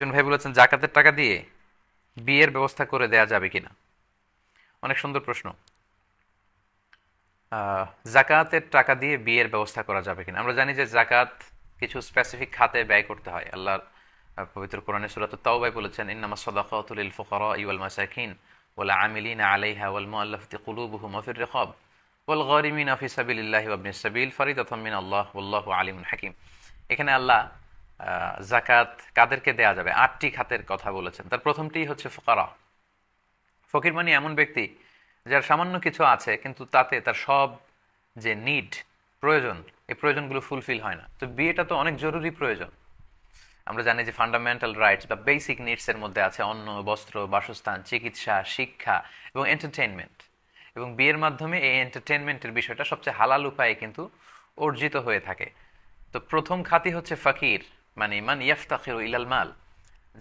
একজন ভাই বলেছেন জাকাতের টাকা দিয়ে বিয়ের ব্যবস্থা করে দেয়া যাবে কিনা। অনেক সুন্দর প্রশ্ন। আহ, জাকাতের টাকা দিয়ে বিয়ের ব্যবস্থা করা যাবে কিনা। আমরা জানি যে জাকাত কিছু স্পেসিফিক খাতে ব্যয় করতে হয়। আল্লাহর পবিত্র কোরআনে সূরাতুত তাওবায় বলেছেন, ইন্নামাস সাদাকাতু লিল ফুকারাই ওয়াল মাসাকিন ওয়াল আমিলিনা আলাইহা ওয়াল মুআল্লাফাতি কুলুবুহুম ওয়া ফির রিকাব ওয়াল গারিমিনা ফি সাবিলিল্লাহি ওয়া ইবনিস সাবিল ফারিদাতাম মিনাল্লাহ ওয়াল্লাহু আলিমুন হাকিম। এখানে আল্লাহ জাকাত কাদেরকে দেয়া যাবে ৮টি খাতের কথা বলেছেন। তার প্রথমটি হচ্ছে ফুকারা। ফকির মানে এমন ব্যক্তি যার সামান্য কিছু আছে কিন্তু তাতে তার সব যে নিড, প্রয়োজন, এই প্রয়োজনগুলো ফুলফিল হয় না। তো বিয়েটা তো অনেক জরুরি প্রয়োজন। আমরা জানি যে ফান্ডামেন্টাল রাইটস বা বেসিক নিডস এর মধ্যে আছে অন্ন, বস্ত্র, বাসস্থান, চিকিৎসা, শিক্ষা এবং এন্টারটেইনমেন্ট। এবং বিয়ের মাধ্যমে এই এন্টারটেইনমেন্টের বিষয়টা সবচেয়ে হালাল উপায়ে কিন্তু অর্জিত হয়ে থাকে। তো প্রথম খাতই হচ্ছে ফাকির, মানে মান ইয়াফতাকিরু ইলাল মাল,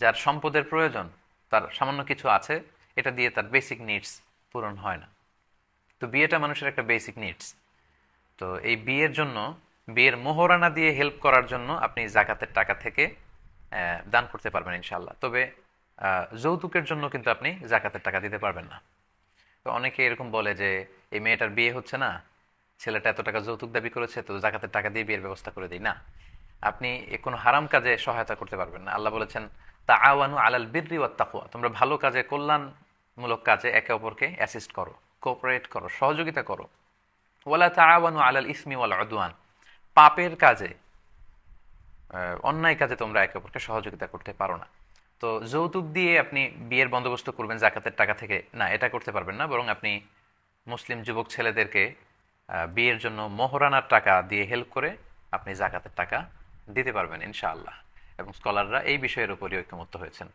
যার সম্পদের প্রয়োজন, তার সামান্য কিছু আছে, এটা দিয়ে তার বেসিক নিডস পূরণ হয় না। তো বিয়েটা মানুষের একটা বেসিক নিডস। তো এই বিয়ের জন্য, বিয়ের মোহরানা দিয়ে হেল্প করার জন্য আপনি জাকাতের টাকা থেকে দান করতে পারবেন ইনশাল্লাহ। তবে যৌতুকের জন্য কিন্তু আপনি জাকাতের টাকা দিতে পারবেন না। তো অনেকে এরকম বলে যে এই মেয়েটার বিয়ে হচ্ছে না, ছেলেটা এত টাকা যৌতুক দাবি করেছে, তো জাকাতের টাকা দিয়ে বিয়ের ব্যবস্থা করে দিই না। আপনি কোনো হারাম কাজে সহায়তা করতে পারবেন না। আল্লাহ বলেছেন, তাআওয়ানু আলাল বিররি ওয়াত তাকওয়া, তোমরা ভালো কাজে, কল্যাণমূলক কাজে একে অপরকে অ্যাসিস্ট করো, কোঅপারেট করো, সহযোগিতা করো। ওয়ালা তাআওয়ানু আলাল ইসমি ওয়াল উদওয়ান, পাপের কাজে, অন্যায় কাজে তোমরা একে অপরকে সহযোগিতা করতে পারো না। তো যৌতুক দিয়ে আপনি বিয়ের বন্দোবস্ত করবেন জাকাতের টাকা থেকে, না, এটা করতে পারবেন না। বরং আপনি মুসলিম যুবক ছেলেদেরকে বিয়ের জন্য মোহরানার টাকা দিয়ে হেল্প করে আপনি জাকাতের টাকা দিতে পারবেন ইনশাআল্লাহ। এবং স্কলাররা এই বিষয়ের উপরই ঐকমত্য হয়েছেন।